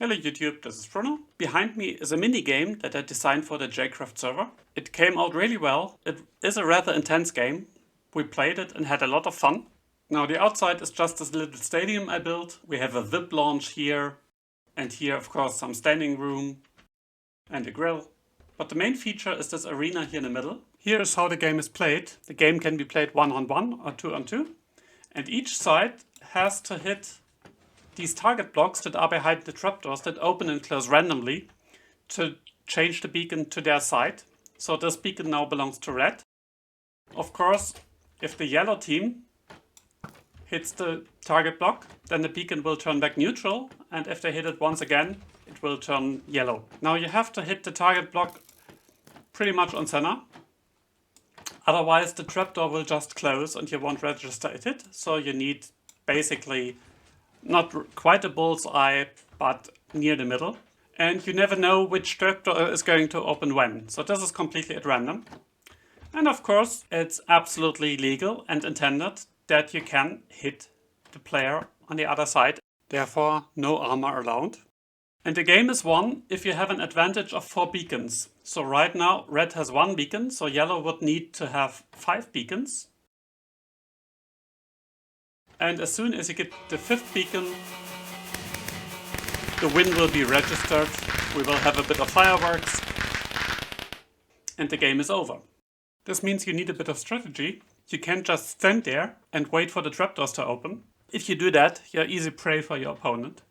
Hello YouTube, this is Bruno. Behind me is a mini-game that I designed for the Jaycraft server. It came out really well. It is a rather intense game. We played it and had a lot of fun. Now the outside is just this little stadium I built. We have a VIP launch here, and here of course some standing room and a grill. But the main feature is this arena here in the middle. Here is how the game is played. The game can be played 1-on-1 or 2-on-2. And each side has to hit these target blocks that are behind the trapdoors that open and close randomly to change the beacon to their side. So this beacon now belongs to red. Of course, if the yellow team hits the target block, then the beacon will turn back neutral, and if they hit it once again, it will turn yellow. Now you have to hit the target block pretty much on center. Otherwise the trapdoor will just close and you won't register it hit. So you need basically not quite a bullseye, but near the middle. And you never know which trapdoor is going to open when. So this is completely at random. And of course, it's absolutely legal and intended that you can hit the player on the other side. Therefore, no armor allowed. And the game is won if you have an advantage of 4 beacons. So right now, red has 1 beacon, so yellow would need to have 5 beacons. And as soon as you get the 5th beacon, the win will be registered. We will have a bit of fireworks and the game is over. This means you need a bit of strategy. You can't just stand there and wait for the trapdoors to open. If you do that, you're easy prey for your opponent.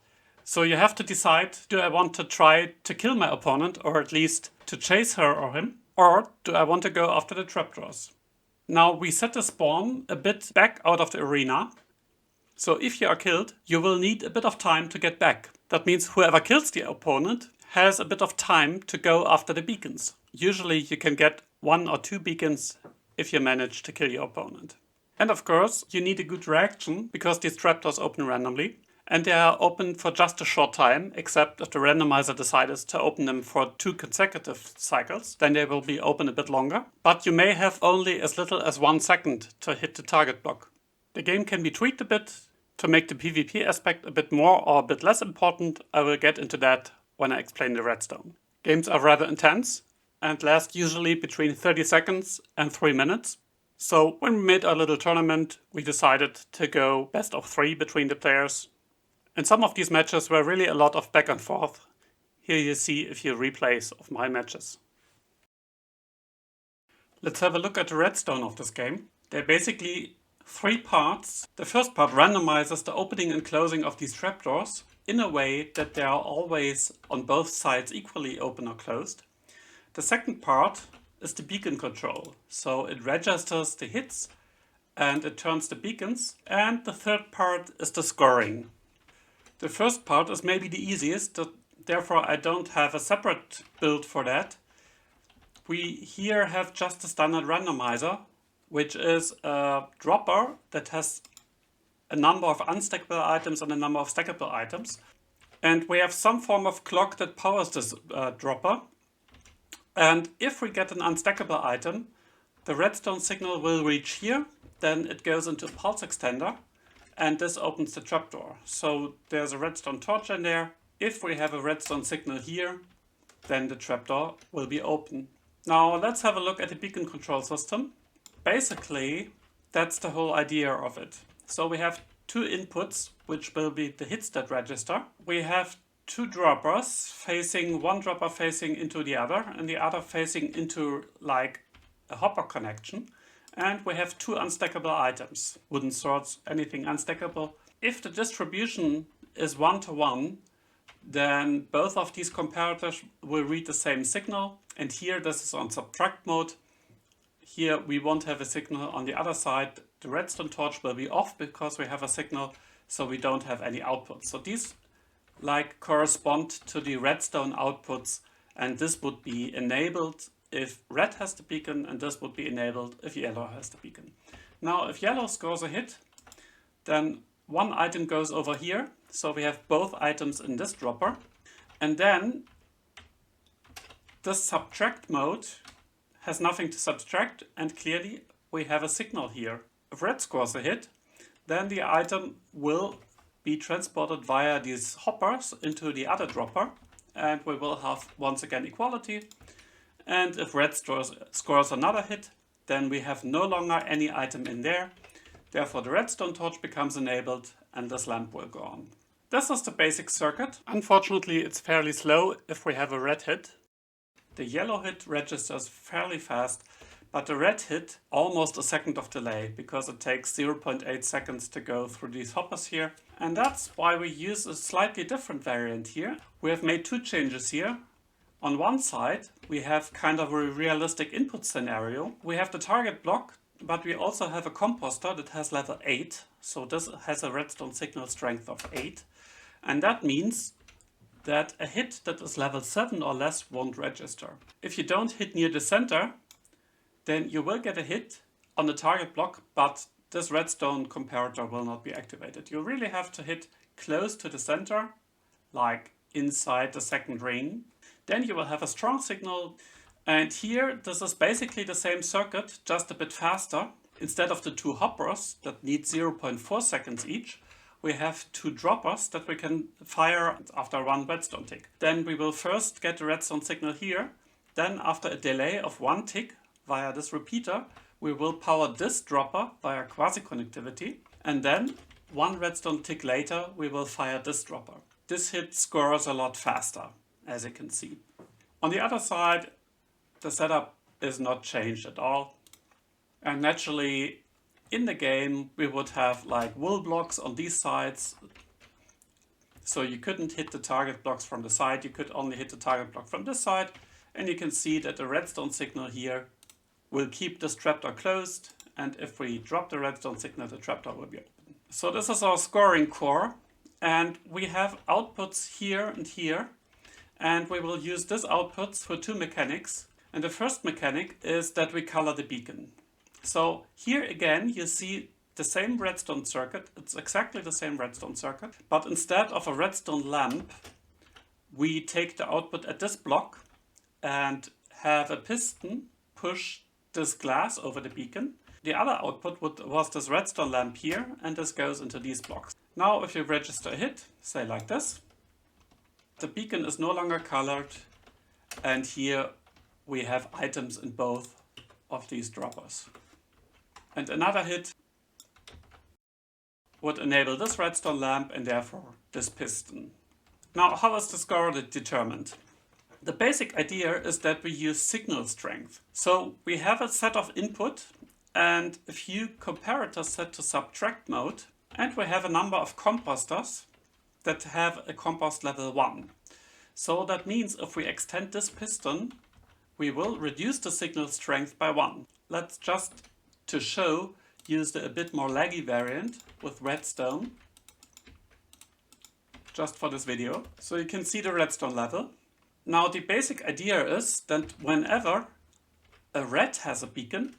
So you have to decide, do I want to try to kill my opponent, or at least to chase her or him? Or do I want to go after the trapdoors? Now we set the spawn a bit back out of the arena. So if you are killed, you will need a bit of time to get back. That means whoever kills the opponent has a bit of time to go after the beacons. Usually you can get 1 or 2 beacons if you manage to kill your opponent. And of course, you need a good reaction because these trapdoors open randomly. And they are open for just a short time, except if the randomizer decides to open them for 2 consecutive cycles, then they will be open a bit longer. But you may have only as little as 1 second to hit the target block. The game can be tweaked a bit to make the PvP aspect a bit more or a bit less important. I will get into that when I explain the Redstone. Games are rather intense and last usually between 30 seconds and 3 minutes. So when we made our little tournament, we decided to go best of 3 between the players. And some of these matches were really a lot of back and forth. Here you see a few replays of my matches. Let's have a look at the Redstone of this game. They're basically 3 parts. The first part randomizes the opening and closing of these trapdoors in a way that they are always on both sides equally open or closed. The second part is the beacon control. So it registers the hits and it turns the beacons. And the third part is the scoring. The first part is maybe the easiest, therefore I don't have a separate build for that. We here have just a standard randomizer, which is a dropper that has a number of unstackable items and a number of stackable items. And we have some form of clock that powers this dropper. And if we get an unstackable item, the redstone signal will reach here, then it goes into a pulse extender. And this opens the trapdoor. So there's a redstone torch in there. If we have a redstone signal here, then the trapdoor will be open. Now let's have a look at the beacon control system. Basically, that's the whole idea of it. So we have 2 inputs, which will be the hits that register. We have 2 droppers facing, one dropper facing into the other and the other facing into like a hopper connection. And we have 2 unstackable items, wooden swords, anything unstackable. If the distribution is 1-to-1, then both of these comparators will read the same signal. And here this is on subtract mode. Here we won't have a signal. On the other side, the redstone torch will be off because we have a signal, so we don't have any outputs. So these like correspond to the redstone outputs, and this would be enabled if red has the beacon, and this would be enabled if yellow has the beacon. Now, if yellow scores a hit, then 1 item goes over here. So we have both items in this dropper. And then this subtract mode has nothing to subtract, and clearly we have a signal here. If red scores a hit, then the item will be transported via these hoppers into the other dropper, and we will have once again equality. And if red scores another hit, then we have no longer any item in there. Therefore the redstone torch becomes enabled and this lamp will go on. This is the basic circuit. Unfortunately, it's fairly slow if we have a red hit. The yellow hit registers fairly fast, but the red hit almost a second of delay because it takes 0.8 seconds to go through these hoppers here. And that's why we use a slightly different variant here. We have made two changes here. On one side, we have kind of a realistic input scenario. We have the target block, but we also have a composter that has level 8. So this has a redstone signal strength of 8. And that means that a hit that is level 7 or less won't register. If you don't hit near the center, then you will get a hit on the target block, but this redstone comparator will not be activated. You really have to hit close to the center, like inside the second ring. Then you will have a strong signal. And here, this is basically the same circuit, just a bit faster. Instead of the two hoppers that need 0.4 seconds each, we have two droppers that we can fire after one redstone tick. Then we will first get the redstone signal here. Then after a delay of 1 tick via this repeater, we will power this dropper via quasi-connectivity. And then 1 redstone tick later, we will fire this dropper. This hit scores a lot faster, as you can see. On the other side, the setup is not changed at all. And naturally, in the game, we would have like wool blocks on these sides. So you couldn't hit the target blocks from the side, you could only hit the target block from this side. And you can see that the redstone signal here will keep this trapdoor closed. And if we drop the redstone signal, the trapdoor will be open. So this is our scoring core. And we have outputs here and here. And we will use these outputs for two mechanics. And the first mechanic is that we color the beacon. So here again, you see the same redstone circuit. It's exactly the same redstone circuit. But instead of a redstone lamp, we take the output at this block and have a piston push this glass over the beacon. The other output was this redstone lamp here, and this goes into these blocks. Now if you register a hit, say like this, the beacon is no longer colored, and here we have items in both of these droppers. And another hit would enable this redstone lamp and therefore this piston. Now, how is the score determined? The basic idea is that we use signal strength. So we have a set of input and a few comparators set to subtract mode, and we have a number of composters that have a compost level 1. So that means if we extend this piston, we will reduce the signal strength by 1. Let's just, to show, use the a bit more laggy variant with redstone, just for this video. So you can see the redstone level. Now the basic idea is that whenever a red has a beacon,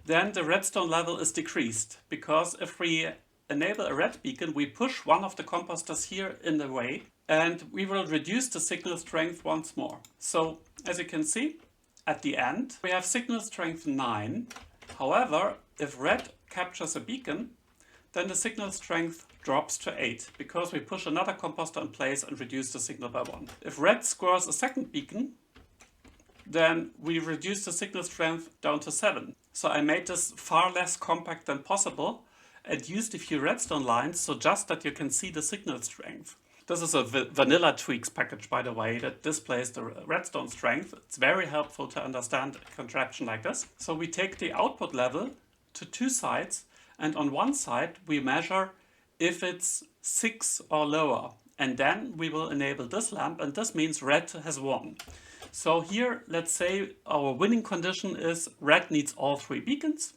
then the redstone level is decreased, because if we enable a red beacon, we push one of the composters here in the way, and we will reduce the signal strength once more. So as you can see, at the end, we have signal strength 9. However, if red captures a beacon, then the signal strength drops to 8, because we push another composter in place and reduce the signal by 1. If red scores a second beacon, then we reduce the signal strength down to 7. So I made this far less compact than possible and used a few redstone lines, so just that you can see the signal strength. This is a vanilla tweaks package, by the way, that displays the redstone strength. It's very helpful to understand a contraption like this. So we take the output level to two sides, and on one side we measure if it's 6 or lower. And then we will enable this lamp, and this means red has won. So here, let's say our winning condition is red needs all 3 beacons.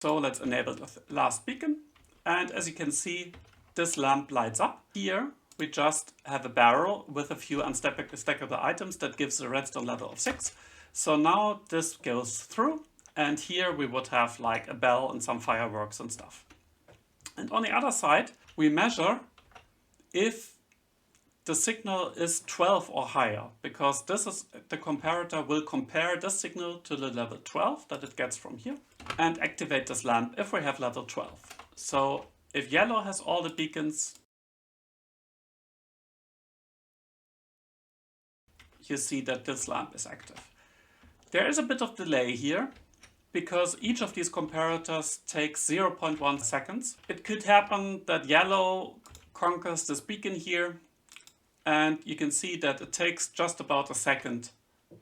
So let's enable the last beacon. And as you can see, this lamp lights up. Here we just have a barrel with a few unstackable items that gives a redstone level of 6. So now this goes through, and here we would have like a bell and some fireworks and stuff. And on the other side, we measure if the signal is 12 or higher, because this is the comparator will compare this signal to the level 12 that it gets from here and activate this lamp if we have level 12. So if yellow has all the beacons, you see that this lamp is active. There is a bit of delay here, because each of these comparators takes 0.1 seconds. It could happen that yellow conquers this beacon here, and you can see that it takes just about a second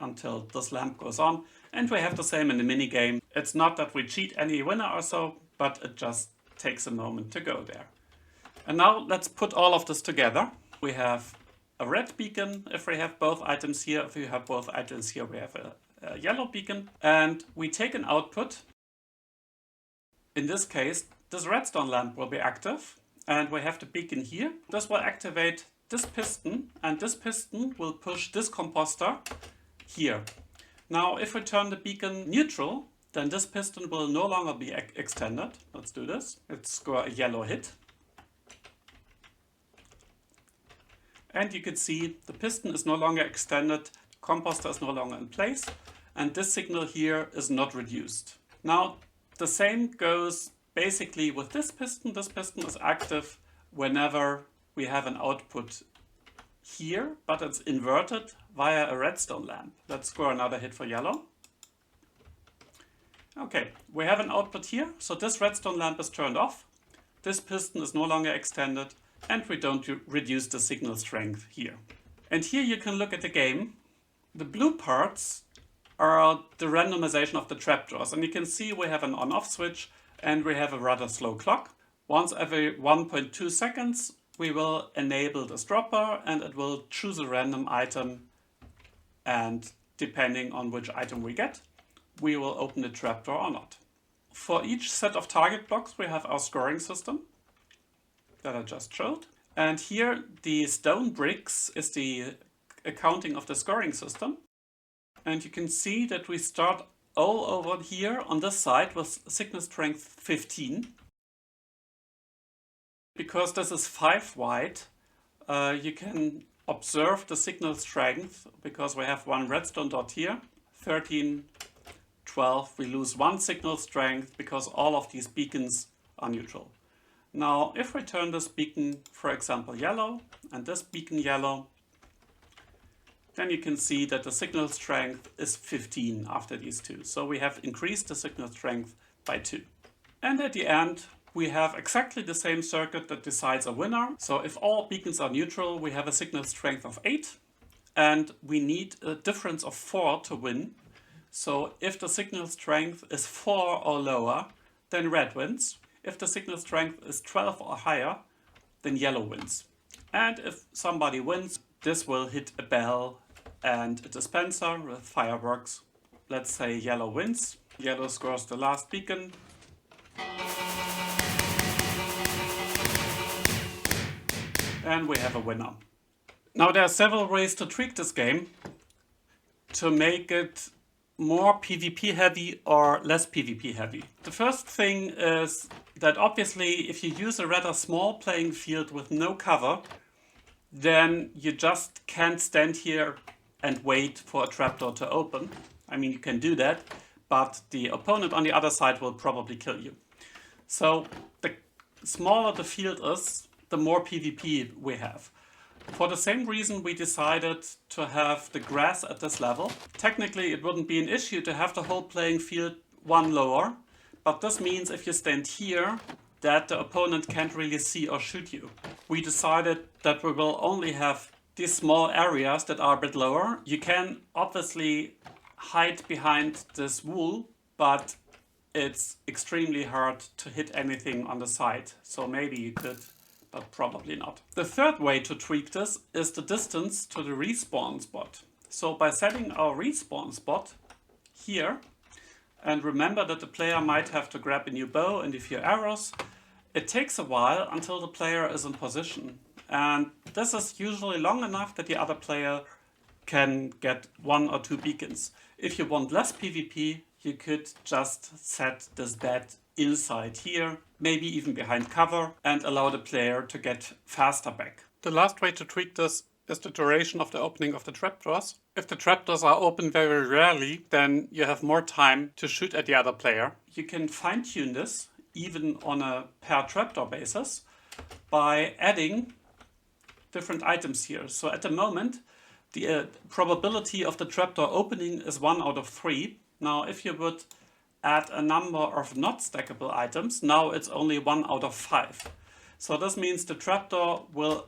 until this lamp goes on. And we have the same in the minigame. It's not that we cheat any winner or so, but it just takes a moment to go there. And now let's put all of this together. We have a red beacon if we have both items here. If we have both items here, we have a yellow beacon. And we take an output. In this case, this redstone lamp will be active. And we have the beacon here. This will activate this piston, and this piston will push this composter here. Now, if we turn the beacon neutral, then this piston will no longer be extended. Let's do this. Let's score a yellow hit. And you can see the piston is no longer extended, the composter is no longer in place, and this signal here is not reduced. Now, the same goes basically with this piston. This piston is active whenever we have an output here, but it's inverted via a redstone lamp. Let's score another hit for yellow. Okay, we have an output here, so this redstone lamp is turned off. This piston is no longer extended, and we don't reduce the signal strength here. And here you can look at the game. The blue parts are the randomization of the trapdoors, and you can see we have an on-off switch and we have a rather slow clock. Once every 1.2 seconds we will enable this dropper, and it will choose a random item, and depending on which item we get, we will open the trapdoor or not. For each set of target blocks we have our scoring system that I just showed. And here the stone bricks is the accounting of the scoring system. And you can see that we start all over here on this side with signal strength 15. Because this is 5 wide, you can observe the signal strength, because we have one redstone dot here, 13, 12, we lose 1 signal strength because all of these beacons are neutral. Now, if we turn this beacon, for example, yellow, and this beacon yellow, then you can see that the signal strength is 15 after these two. So we have increased the signal strength by 2. And at the end, we have exactly the same circuit that decides a winner. So if all beacons are neutral, we have a signal strength of 8, and we need a difference of 4 to win. So if the signal strength is 4 or lower, then red wins. If the signal strength is 12 or higher, then yellow wins. And if somebody wins, this will hit a bell and a dispenser with fireworks. Let's say yellow wins. Yellow scores the last beacon. And we have a winner. Now there are several ways to tweak this game to make it more PvP heavy or less PvP heavy. The first thing is that obviously if you use a rather small playing field with no cover, then you just can't stand here and wait for a trapdoor to open. I mean, you can do that, but the opponent on the other side will probably kill you. So the smaller the field is, the more PvP we have. For the same reason we decided to have the grass at this level. Technically it wouldn't be an issue to have the whole playing field 1 lower, but this means if you stand here that the opponent can't really see or shoot you. We decided that we will only have these small areas that are a bit lower. You can obviously hide behind this wool, but it's extremely hard to hit anything on the side. So maybe you could, but probably not. The third way to tweak this is the distance to the respawn spot. So by setting our respawn spot here, and remember that the player might have to grab a new bow and a few arrows, it takes a while until the player is in position. And this is usually long enough that the other player can get 1 or 2 beacons. If you want less PvP, you could just set this bed inside here, maybe even behind cover, and allow the player to get faster back. The last way to tweak this is the duration of the opening of the trapdoors. If the trapdoors are open very rarely, then you have more time to shoot at the other player. You can fine-tune this, even on a per trapdoor basis, by adding different items here. So at the moment, The probability of the trapdoor opening is 1 out of 3. Now if you would add a number of not stackable items, now it's only 1 out of 5. So this means the trapdoor will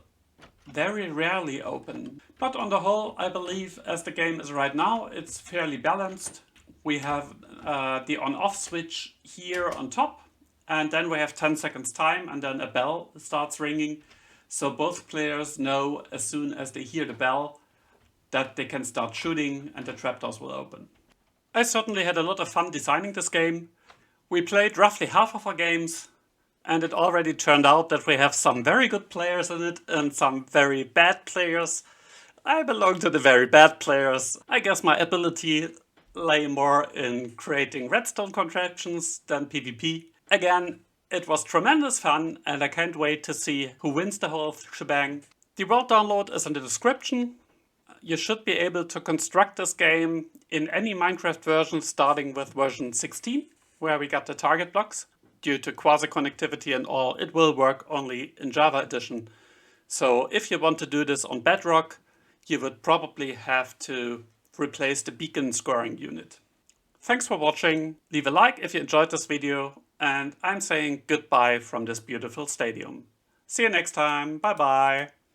very rarely open. But on the whole, I believe as the game is right now, it's fairly balanced. We have the on-off switch here on top, and then we have 10 seconds time, and then a bell starts ringing. So both players know as soon as they hear the bell that they can start shooting and the trapdoors will open. I certainly had a lot of fun designing this game. We played roughly half of our games, and it already turned out that we have some very good players in it and some very bad players. I belong to the very bad players. I guess my ability lay more in creating redstone contraptions than PvP. Again, it was tremendous fun, and I can't wait to see who wins the whole shebang. The world download is in the description. You should be able to construct this game in any Minecraft version starting with version 16, where we got the target blocks. Due to quasi-connectivity and all, it will work only in Java edition. So if you want to do this on Bedrock, you would probably have to replace the beacon scoring unit. Thanks for watching. Leave a like if you enjoyed this video, and I'm saying goodbye from this beautiful stadium. See you next time. Bye bye.